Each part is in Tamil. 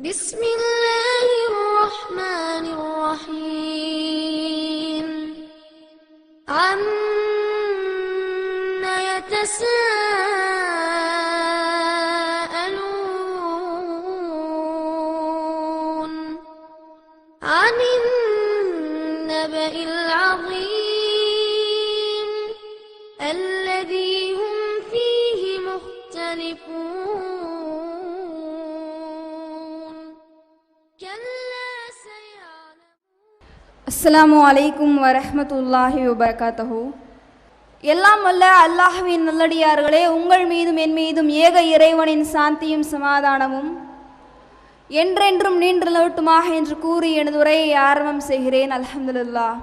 بسم الله الرحمن الرحيم عما يتساءلون عن النبأ العظيم الذي هم فيه مختلفون كلا سيعلمون. அஸ்ஸலாமு அலைக்கும் வரஹ்மத்துல்லாஹி வபரகாத்துஹு. எல்லாம் வல்ல அல்லாஹ்வின் நல்லடியார்களே, உங்கள் மீதும் என் மீதும் ஏக இறைவனின் சாந்தியும் சமாதானமும் என்றென்றும் நீண்டலோட்டுமாக என்று கூறி எனது உரையை ஆரம்பம் செய்கிறேன். அல்ஹம்துலில்லாஹ்.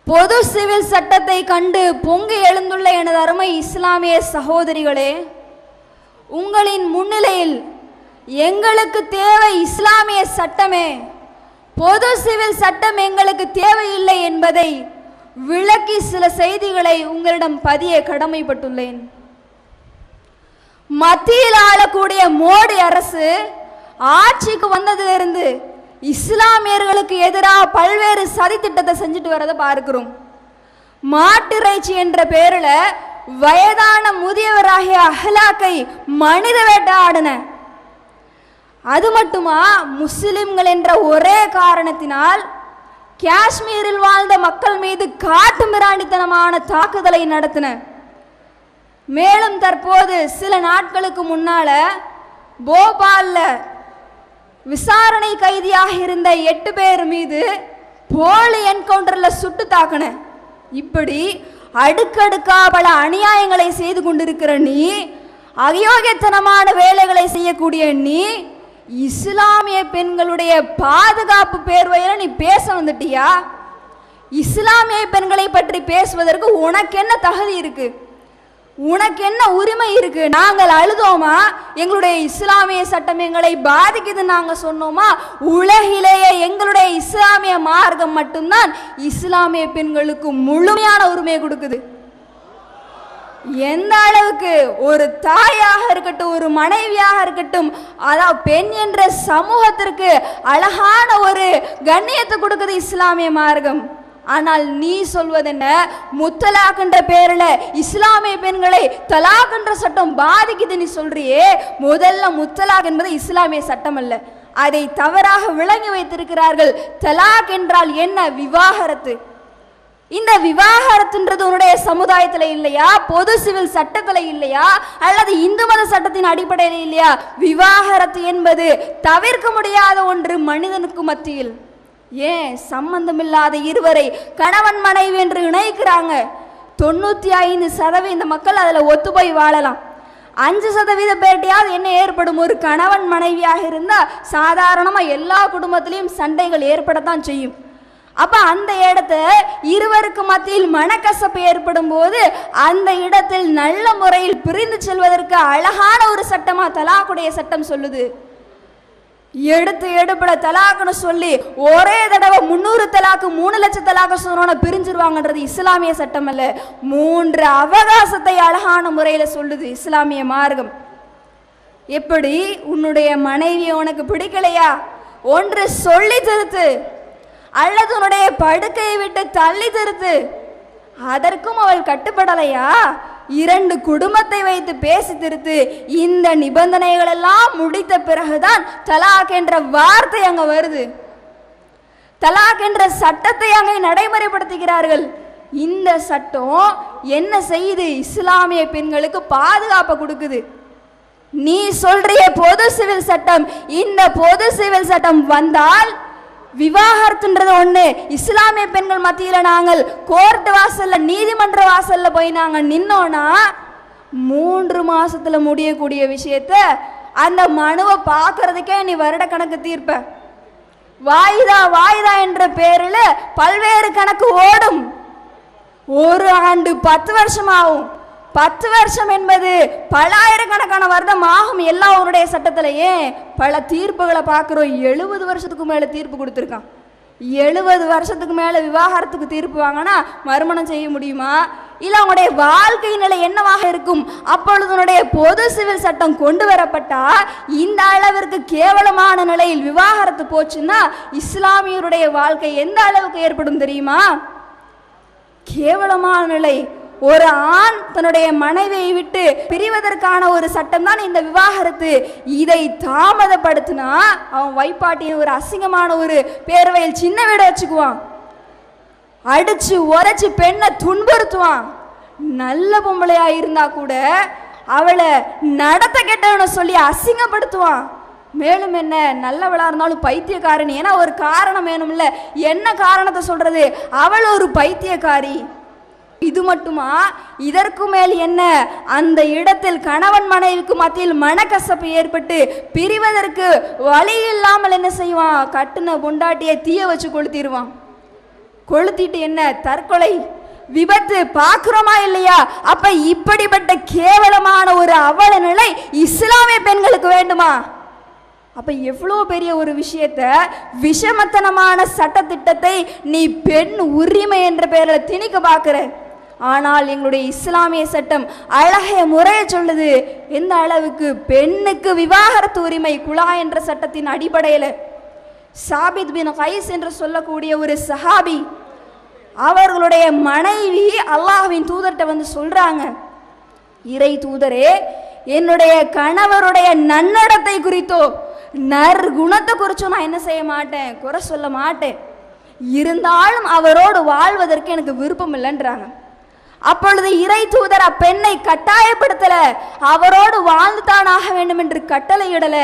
பொது சிவில் சட்டத்தை கண்டு பொங்கி எழுந்துள்ள எனது அருமை இஸ்லாமிய சகோதரிகளே, உங்களின் முன்னிலையில் எங்களுக்கு தேவை இஸ்லாமிய சட்டமே, பொது சிவில் சட்டம் எங்களுக்கு தேவையில்லை என்பதை விளக்கி சில செய்திகளை உங்களிடம் பதிய கடமைப்பட்டுள்ளேன். மத்தியில் ஆளக்கூடிய மோடி அரசு ஆட்சிக்கு வந்ததிலிருந்து இஸ்லாமியர்களுக்கு எதிராக பல்வேறு சதி திட்டத்தை செஞ்சுட்டு வரதை பார்க்கிறோம். மாட்டிறைச்சி என்ற பேரில் வயதான முதியவராகிய அஹ்லாக்கை மனித வேட்டையாடின. அது மட்டுமா, முஸ்லிம்கள் என்ற ஒரே காரணத்தினால் காஷ்மீரில் வாழ்ந்த மக்கள் மீது காட்டு மிராண்டித்தனமான தாக்குதலை நடத்தின. மேலும் தற்போது சில நாட்களுக்கு முன்னால போபால்ல விசாரணை கைதியாக இருந்த 8 பேர் மீது போலி என்கவுண்டர்ல சுட்டு தாக்கின. இப்படி அடுக்கடுக்கா பல அநியாயங்களை செய்து கொண்டிருக்கிற நீ, அயோக்கியத்தனமான வேலைகளை செய்யக்கூடிய நீ, இஸ்லாமிய பெண்களுடைய பாதுகாப்பு பேர்வையில நீ பேச வந்துட்டியா? இஸ்லாமிய பெண்களை பற்றி பேசுவதற்கு உனக்கு என்ன தகுதி இருக்கு? உனக்கு என்ன உரிமை இருக்கு? நாங்கள் அழுதோமா? எங்களுடைய இஸ்லாமிய சட்டம் எங்களை பாதிக்குது நாங்க சொன்னோமா? உலகிலேயே எங்களுடைய இஸ்லாமிய மார்க்கம் மட்டும்தான் இஸ்லாமிய பெண்களுக்கு முழுமையான உரிமையை கொடுக்குது. எந்த அளவுக்கு ஒரு தாயாக இருக்கட்டும், ஒரு மனைவியாக இருக்கட்டும், அதாவது பெண் என்ற சமூகத்திற்கு அழகான ஒரு கண்ணியத்தை கொடுக்குது இஸ்லாமிய மார்க்கம். ஆனால் நீ சொல்வதென்ன? முத்தலாக் என்ற பேரில் இஸ்லாமிய பெண்களை தலாக் என்ற சட்டம் பாதிக்குது நீ சொல்றியே. முதல்ல முத்தலாக் என்பது இஸ்லாமிய சட்டம் அல்ல, அதை தவறாக விளங்கி வைத்திருக்கிறார்கள். தலாக் என்றால் என்ன? விவாகரத்து. இந்த விவாகரத்துன்றது உன்னுடைய சமுதாயத்தில் இல்லையா? பொது சிவில் சட்டத்தில் இல்லையா? அல்லது இந்து மத சட்டத்தின் அடிப்படையில் இல்லையா? விவாகரத்து என்பது தவிர்க்க முடியாத ஒன்று மனிதனுக்கு மத்தியில். ஏன் சம்பந்தமில்லாத இருவரை கணவன் மனைவி என்று இணைக்கிறாங்க. 95% மக்கள் அதில் ஒத்து போய் வாழலாம். 5% பேட்டியாவது என்ன ஏற்படும்? ஒரு கணவன் மனைவியாக இருந்தால் சாதாரணமாக எல்லா குடும்பத்திலையும் சண்டைகள் ஏற்படத்தான் செய்யும். அப்ப அந்த இடத்த இருவருக்கு மத்தியில் மனக்கசப்பு ஏற்படும் போது அந்த இடத்தில் நல்ல முறையில் பிரிந்து செல்வதற்கு அழகான ஒரு சட்டமா தலாக்குடைய சட்டம் சொல்லுது. எடுப்பட தலாக்குன்னு சொல்லி ஒரே தடவை 300 தலாக்கு 3 லட்சம் தலாக்கு சொன்னோன்னு பிரிஞ்சிருவாங்கன்றது இஸ்லாமிய சட்டம் அல்ல. 3 அவகாசத்தை அழகான முறையில சொல்லுது இஸ்லாமிய மார்க்கம். எப்படி? உன்னுடைய மனைவியை உனக்கு பிடிக்கலையா? ஒன்று சொல்லி திருத்து, அல்லது உன்னுடைய படுக்கையை விட்டு தள்ளி திருத்து. அதற்கும் அவள் கட்டுப்படலையா? 2 குடும்பத்தை வைத்து பேசி திருத்து. இந்த நிபந்தனைகள் எல்லாம் முடித்த பிறகுதான் தலாக் என்ற வார்த்தை அங்க வருது. தலாக் என்ற சட்டத்தை அங்கே நடைமுறைப்படுத்துகிறார்கள். இந்த சட்டம் என்ன செய்யுது? இஸ்லாமிய பெண்களுக்கு பாதுகாப்பு கொடுக்குது. நீ சொல்றிய பொது சிவில் சட்டம், இந்த பொது சிவில் சட்டம் வந்தால் விவாகரத்துன்றது ஒண்ணு. இஸ்லாமிய பெண்கள் மத்தியில நாங்கள் கோர்ட் வாசல்ல, நீதிமன்ற வாசல்ல போய் நாங்க நின்னோம்னா 3 மாசத்துல முடியக்கூடிய விஷயத்த அந்த மனுவை பார்க்கறதுக்கே நீ வருட கணக்கு தீர்ப்ப. வாய்தா வாய்தா என்ற பேரில் பல்வேறு கணக்கு ஓடும். 1 ஆண்டு 10 வருஷம் ஆகும். 10 வருஷம் என்பது பல ஆயிரக்கணக்கான வருடம் ஆகும் எல்லா ஊருடைய சட்டத்திலேயே. பல தீர்ப்புகளை பார்க்குறோம். 70 வருஷத்துக்கு மேலே தீர்ப்பு கொடுத்துருக்கான். 70 வருஷத்துக்கு மேலே விவாகரத்துக்கு தீர்ப்பு வாங்கினா மறுமணம் செய்ய முடியுமா? இல்லை அவங்களுடைய வாழ்க்கை நிலை என்னவாக இருக்கும்? அப்பொழுது பொது சிவில் சட்டம் கொண்டு வரப்பட்டா இந்த அளவிற்கு கேவலமான நிலையில் விவாகரத்து போச்சுன்னா இஸ்லாமியருடைய வாழ்க்கை எந்த அளவுக்கு ஏற்படும் தெரியுமா? கேவலமான நிலை. ஒரு ஆண் தன்னுடைய மனைவியை விட்டு பிரிவதற்கான ஒரு சட்டம் தான் இந்த விவாகரத்து. இதை தாமதப்படுத்தினா அவன் வைப்பாட்டியின் ஒரு அசிங்கமான ஒரு பேரவையில் சின்ன வீடு வச்சுக்குவான், அடிச்சு உரைச்சு பெண்ணை துன்புறுத்துவான். நல்ல பொம்பளையா இருந்தா கூட அவளை நடத்த கெட்டவனை சொல்லி அசிங்கப்படுத்துவான். மேலும் என்ன, நல்லவளா இருந்தாலும் பைத்தியக்காரன். ஏன்னா ஒரு காரணம் வேணும்ல. என்ன காரணத்தை சொல்றது? அவள் ஒரு பைத்தியக்காரி. இது மட்டுமா? இதற்கு மேல் என்ன, அந்த இடத்தில் கணவன் மனைவிக்கு மத்தியில் மனக்கசப்பு ஏற்பட்டு பிரிவதற்கு வழி இல்லாமல் என்ன செய்வான்? கட்டுன பொண்டாட்டியை தீய வச்சு கொளுத்திடுவான். கொளுத்திட்டு என்ன, தற்கொலை விபத்து பார்க்கிறோமா இல்லையா? அப்ப இப்படிப்பட்ட கேவலமான ஒரு அவல நிலை இஸ்லாமிய பெண்களுக்கு வேண்டுமா? அப்ப எவ்வளோ பெரிய ஒரு விஷயத்த, விஷமத்தனமான சட்டத்திட்டத்தை நீ பெண் உரிமை என்ற பெயரில் திணிக்க பார்க்கிற. ஆனால் எங்களுடைய இஸ்லாமிய சட்டம் அழகிய முறையை சொல்லுது. எந்த அளவுக்கு? பெண்ணுக்கு விவாகரத்து உரிமை குலா என்ற சட்டத்தின் அடிப்படையில். சாபித் பின் கைஸ் என்று சொல்லக்கூடிய ஒரு சஹாபி, அவர்களுடைய மனைவி அல்லாஹ்வின் தூதர்கிட்ட வந்து சொல்றாங்க, இறை தூதரே, என்னுடைய கணவருடைய நன்னடத்தை குறித்தோ நற்குணத்தை குறிச்சோ நான் என்ன செய்ய மாட்டேன், குறை சொல்ல மாட்டேன். இருந்தாலும் அவரோடு வாழ்வதற்கு எனக்கு விருப்பம் இல்லைன்றாங்க. அப்பொழுது இறை தூதர் அப்பெண்ணை கட்டாயப்படுத்தல, அவரோடு வாழ்ந்துதான் ஆக வேண்டும் என்று கட்டளையிடல.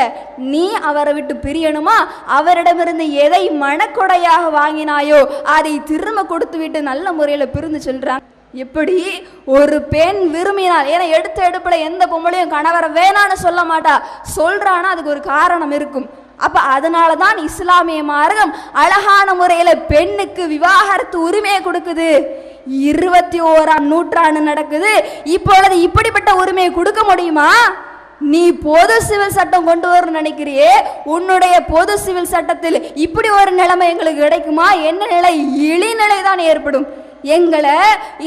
நீ அவரை விட்டு பிரியணுமா, அவரிடமிருந்து எதை மனக்கொடையாக வாங்கினாயோ அதை திரும்ப கொடுத்து விட்டு நல்ல முறையில் பிரிந்து செல்றாங்க. எப்படி ஒரு பெண் விரும்பினால், ஏன்னா எடுத்த எடுப்புல எந்த பொம்பளையும் கணவரை வேணான்னு சொல்ல மாட்டா, சொல்றான்னா அதுக்கு ஒரு காரணம் இருக்கும். அப்ப அதனால தான் இஸ்லாமிய மார்க்கம் அழகான முறையில பெண்ணுக்கு விவாகரத்து உரிமையை கொடுக்குது. 21ஆம் நூற்றாண்டு நடக்குது, இப்பொழுது இப்படிப்பட்ட உரிமையை கொடுக்க முடியுமா? நீ பொது சிவில் சட்டம் கொண்டு வரணும்னு நினைக்கிறியே, உன்னுடைய பொது சிவில் சட்டத்தில் இப்படி ஒரு நிலைமை எங்களுக்கு கிடைக்குமா? என்ன நிலை? இழிநிலை தான் ஏற்படும். எங்களை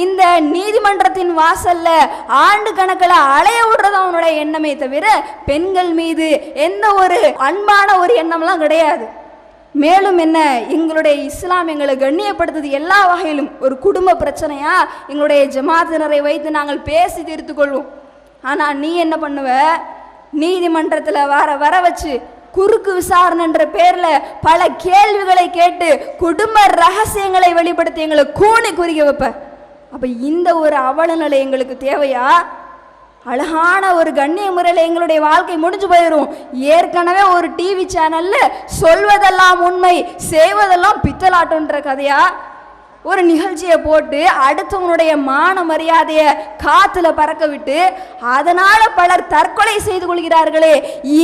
இந்த நீதிமன்றத்தின் வாசல்ல ஆண்டு கணக்கில் அலைய விடுறது அவனுடைய எண்ணமே தவிர பெண்கள் மீது எந்த ஒரு அன்பான ஒரு எண்ணம்லாம் கிடையாது. மேலும் என்ன, எங்களுடைய இஸ்லாம் எங்களை கண்ணியப்படுத்துது எல்லா வகையிலும். ஒரு குடும்ப பிரச்சனையா எங்களுடைய ஜமாத்தினரை வைத்து நாங்கள் பேசி தீர்த்து கொள்வோம். ஆனால் நீ என்ன பண்ணுவ, நீதிமன்றத்தில் வர வச்சு குறுக்கு விசாரணைன்ற பேர்ல பல கேள்விகளை கேட்டு குடும்ப ரகசியங்களை வெளிப்படுத்தி எங்களை கூணி குறிக்க வைப்ப. அப்ப இந்த ஒரு அவலநிலை எங்களுக்கு தேவையா? அழகான ஒரு கண்ணிய முறையில் எங்களுடைய வாழ்க்கை முடிஞ்சு போயிடும். ஏற்கனவே ஒரு டிவி சேனல்ல சொல்வதெல்லாம் உண்மை செய்வதெல்லாம் பித்தலாட்டம்ன்ற கதையா ஒரு நிகழ்ச்சியை போட்டு அடுத்தவனுடைய மான மரியாதையை காத்துல பறக்க விட்டு அதனால பலர் தற்கொலை செய்து கொள்கிறார்களே,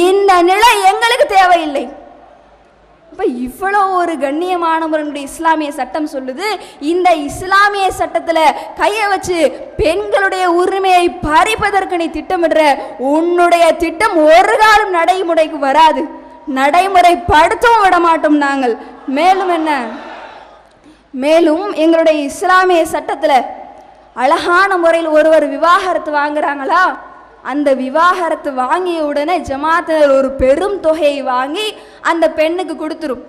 இந்த நிலை எங்களுக்கு தேவையில்லை. இப்ப இவ்வளோ ஒரு கண்ணியமானவர்களுடைய இஸ்லாமிய சட்டம் சொல்லுது, இந்த இஸ்லாமிய சட்டத்துல கையை வச்சு பெண்களுடைய உரிமையை பறிப்பதற்கு நீ திட்டமிடுற, உன்னுடைய திட்டம் ஒரு காலம் நடைமுறைக்கு வராது, நடைமுறைப்படுத்தவும் விட மாட்டோம் நாங்கள். மேலும் என்ன, மேலும் எங்களுடைய இஸ்லாமிய சட்டத்துல அழகான முறையில் ஒருவர் விவாகரத்து வாங்குறாங்களா, அந்த விவாகரத்து வாங்கிய உடனே ஜமாத்தினர் ஒரு பெரும் தொகையை வாங்கி அந்த பெண்ணுக்கு கொடுத்துரும்.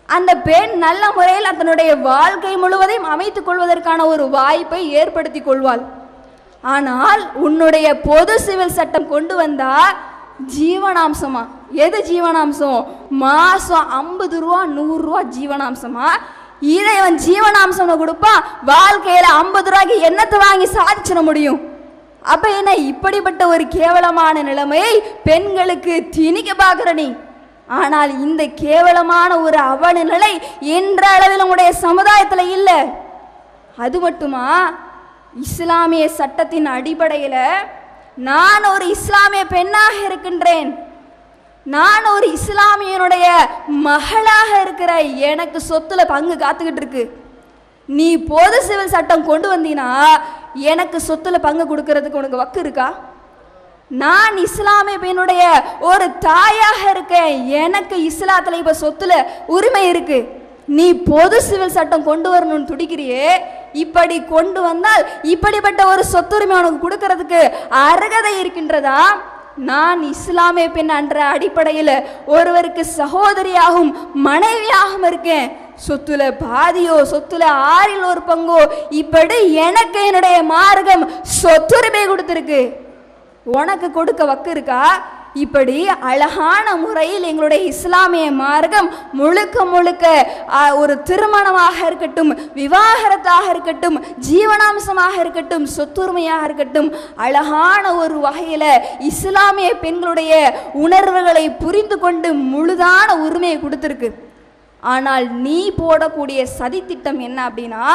அந்த பெண் நல்ல முறையில் தன்னுடைய வாழ்க்கை முழுவதையும் அமைத்துக் கொள்வதற்கான ஒரு வாய்ப்பை ஏற்படுத்தி கொள்வாள். ஆனால் உன்னுடைய பொது சிவில் சட்டம் கொண்டு வந்தா ஜீவனாம்சமா, எது ஜீவனாம்சம்? மாசம் 50 ரூபா 100 ரூபா ஜீவனாம்சமா? இதை அவன் ஜீவனாம்சம் கொடுப்பான், வாழ்க்கையில 50 ரூபாய்க்கு என்னத்தை வாங்கி சாதிச்சிட முடியும்? அப்ப என்ன, இப்படிப்பட்ட ஒரு கேவலமான நிலைமையை பெண்களுக்கு திணிக்க பார்க்கிற நீ. ஆனால் இந்த கேவலமான ஒரு அவல நிலை என்ற அளவில் உங்களுடைய சமுதாயத்துல இல்லை. அது மட்டுமா, இஸ்லாமிய சட்டத்தின் அடிப்படையில நான் ஒரு இஸ்லாமிய பெண்ணாக இருக்கின்றேன், நான் ஒரு இஸ்லாமியனுடைய மகளாக இருக்கிற, எனக்கு சொத்துல பங்கு காத்துக்கிட்டு இருக்கு. நீ பொது சிவில் சட்டம் கொண்டு வந்தீனா எனக்கு சொத்துல பங்கு கொடுக்கறதுக்கு உனக்கு வக்கு இருக்கா? நான் இஸ்லாமிய பெண்ணுடைய ஒரு தாயாக இருக்கேன், எனக்கு இஸ்லாத்துல இப்ப சொத்துல உரிமை இருக்கு. நீ பொது சிவில் சட்டம் கொண்டு வரணும்னு துடிக்கிறியே, இப்படி கொண்டு வந்தால் இப்படிப்பட்ட ஒரு சொத்துரிமை உனக்கு கொடுக்கறதுக்கு அருகதை இருக்கின்றதா? நான் இஸ்லாமிய பெண் என்ற அடிப்படையில் ஒருவருக்கு சகோதரியாகவும் மனைவியாகவும் இருக்கேன். சொத்துல பாதியோ சொத்துல 1/6 இப்படி எனக்கு என்னுடைய மார்க்கம் சொத்துரிமை கொடுத்திருக்கு. உனக்கு கொடுக்க வக்கு இருக்கா? இப்படி அழகான முறையில் எங்களுடைய இஸ்லாமிய மார்க்கம் முழுக்க முழுக்க ஒரு திருமணமாக இருக்கட்டும், விவாகரத்தாக இருக்கட்டும், ஜீவனாம்சமாக இருக்கட்டும், சொத்துரிமையாக இருக்கட்டும், அழகான ஒரு வகையில் இஸ்லாமிய பெண்களுடைய உணர்வுகளை புரிந்து கொண்டு முழுதான உரிமையை கொடுத்துருக்கு. ஆனால் நீ போடக்கூடிய சதித்திட்டம் என்ன அப்படின்னா,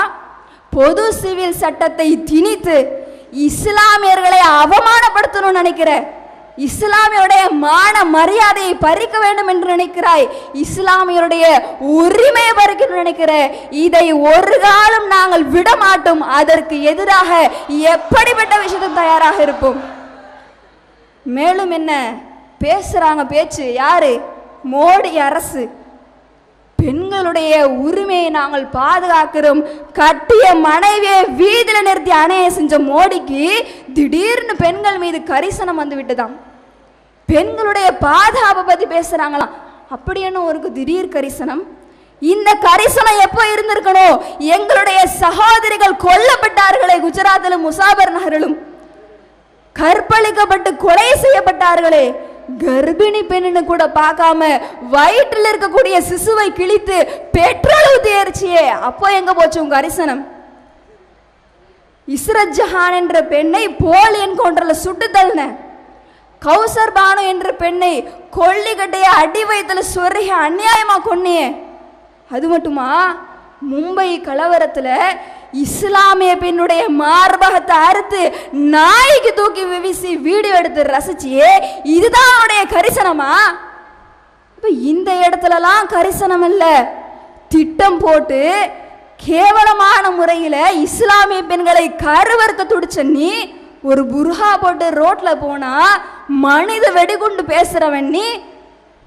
பொது சிவில் சட்டத்தை திணித்து இஸ்லாமியர்களை அவமானப்படுத்தணும்னு நினைக்கிற, இஸ்லாமியருடைய மான மரியாதையை பறிக்க வேண்டும் என்று நினைக்கிறாய், இஸ்லாமியருடைய உரிமையை பறிக்கணும்னு நினைக்கிற. இதை ஒரு காலம் நாங்கள் விட மாட்டோம். அதற்கு எதிராக எப்படிப்பட்ட விஷயத்தும் தயாராக இருப்போம். மேலும் என்ன பேசுறாங்க? பேச்சு யாரு? மோடி அரசு. பெண்களுடைய உரிமையை நாங்கள் பாதுகாக்கிறோம். கட்டிய மனைவியை வீதியில நிறுத்தி அணைய செஞ்ச மோடிக்கு திடீர்னு பெண்கள் மீது கரிசனம் வந்து விட்டுதான். பெண்களுடைய பாதுகாப்பை பத்தி பேசுறாங்களாம். அப்படி என்ன ஒரு திடீர் கரிசனம்? இந்த கரிசனம் எப்போ இருந்திருக்கணும்? எங்களுடைய சகோதரிகள் கொல்லப்பட்டார்களே குஜராத்திலும் முசாபர் நகரிலும், கற்பழிக்கப்பட்டு கொலை செய்யப்பட்டார்களே, கர்ப்பிணி பெண்ணு கூட பார்க்காம வயிற்றில் இருக்கக்கூடிய சிசுவை கிழித்து பெட்ரோல் ஊத்தி எரிச்சியே, அப்போ எங்க போச்சு உங்க கரிசனம்? இஸ்ரத் ஜஹான் என்ற பெண்ணை போலி என்கவுண்டர்ல சுட்டு தள்ளின. கௌசர் பானு என்ற பெண்ணை கொல்லிக்கட்டைய அடி வயிற்றுல சொருகி அநியாயமா கொன்னியே. அது மட்டுமா, மும்பை கலவரத்துல இஸ்லாமிய பெண்ணுடைய மார்பகத்தை அறுத்து நாய்க்கு தூக்கி வீசி வீடியோ எடுத்து ரசிச்சியே, இதுதான் அவனுடைய கரிசனமா? இப்ப இந்த இடத்துலலாம் கரிசனம் இல்ல, திட்டம் போட்டு கேவலமான முறையில இஸ்லாமிய பெண்களை கருவறுக்க துடிச்ச நீ ஒரு புர்ஹா போட்டு ரோட்ல போனா மனித வெடிகுண்டு பேசுறவன் நீ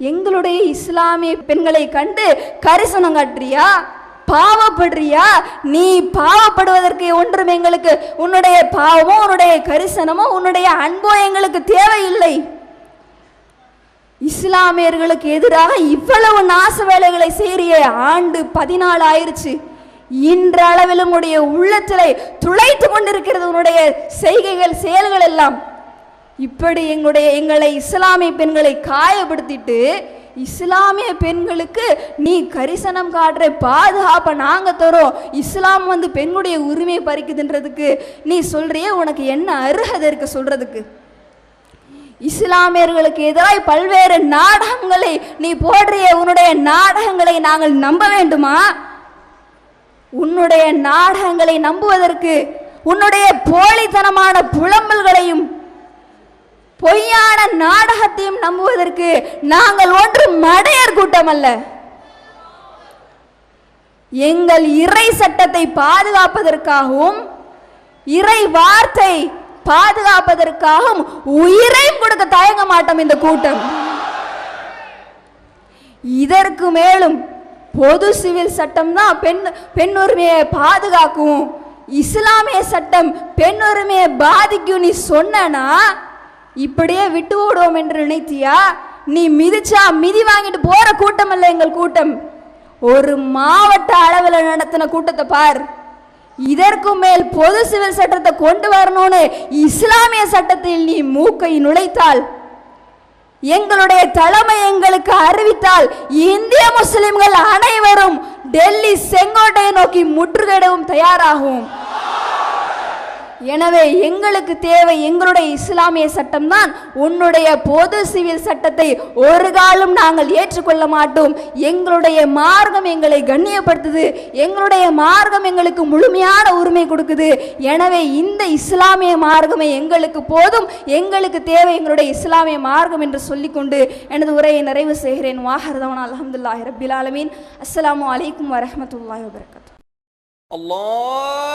எங்களுடைய இஸ்லாமிய பெண்களை கண்டு கரிசனம் காட்டுறியா? பாவப்படுறியா? நீ பாவப்படுவதற்கு ஒன்றும் எங்களுக்கு உன்னுடைய பாவமோ உன்னுடைய கரிசனமோ உன்னுடைய அன்போ எங்களுக்கு தேவையில்லை. இஸ்லாமியர்களுக்கு எதிராக இவ்வளவு நாச வேலைகளை செய்ய ஆண்டு 14 ஆயிருச்சு. இன்றளவில் உன்னுடைய உள்ளத்திலே துளைத்து கொண்டிருக்கிறது உன்னுடைய செய்கைகள் செயல்கள் எல்லாம். இப்படி எங்களை இஸ்லாமிய பெண்களை காயப்படுத்திட்டு இஸ்லாமிய பெண்களுக்கு நீ கரிசனம் காட்டுற பாதுகாப்பை நாங்க தரோம், இஸ்லாம் வந்து பெண்ணுடைய உரிமையை பறிக்குதுன்றதுக்கு நீ சொல்றியே, உனக்கு என்ன அருகதை இருக்கு சொல்றதுக்கு? இஸ்லாமியர்களுக்கு எதிராக பல்வேறு நாடகங்களை நீ போடுறிய, உன்னுடைய நாடகங்களை நாங்கள் நம்ப வேண்டுமா? உன்னுடைய நாடகங்களை நம்புவதற்கு, உன்னுடைய போலித்தனமான புலம்பல்களையும் பொய்யான நாடகத்தையும் நம்புவதற்கு நாங்கள் ஒன்று மடையர் கூட்டம் அல்ல. எங்கள் இறை சட்டத்தை பாதுகாப்பதற்காகவும் இறை வார்த்தை பாதுகாப்பதற்காகவும் உயிரையும் கொடுக்க தயங்க மாட்டோம் இந்த கூட்டம். இதற்கு மேலும் பொது சிவில் சட்டம் தான் பெண் உரிமையை பாதுகாக்கும், இஸ்லாமிய சட்டம் பெண் உரிமையை பாதிக்கும் நீ சொன்னா இப்படியே விட்டு ஓடுவோம் என்று நினைத்தியா? நீ மிதிச்சா மிதி வாங்கிட்டு போற கூட்டம் அல்ல எங்கள் கூட்டம். ஒரு மாவட்ட அளவில் நடத்தின கூட்டத்தை பார். இதற்கு மேல் பொது சிவில் சட்டத்தை கொண்டு வரணும்னு இஸ்லாமிய சட்டத்தில் நீ மூக்கை நுழைத்தால், எங்களுடைய தலைமை எங்களுக்கு அறிவித்தால், இந்திய முஸ்லிம்கள் அனைவரும் டெல்லி செங்கோட்டையை நோக்கி முற்றுகையிடவும் தயாராகும். எனவே எங்களுக்கு தேவை எங்களுடைய இஸ்லாமிய சட்டம் தான். உன்னுடைய பொது சிவில் சட்டத்தை ஒரு காலம் நாங்கள் ஏற்றுக்கொள்ள மாட்டோம். எங்களுடைய மார்க்கம் எங்களை கண்ணியப்படுத்துது, எங்களுடைய மார்க்கம் எங்களுக்கு முழுமையான உரிமை கொடுக்குது. எனவே இந்த இஸ்லாமிய மார்க்கமே எங்களுக்கு போதும், எங்களுக்கு தேவை எங்களுடைய இஸ்லாமிய மார்க்கம் என்று சொல்லிக்கொண்டு எனது உரையை நிறைவு செய்கிறேன். வாஹர்தவன் அல்ஹம்துலில்லாஹி ரப்பில் ஆலமீன். அஸ்ஸலாமு அலைக்கும் வரஹ்மத்துல்லாஹி வபரகாத்துஹு. அல்லாஹ்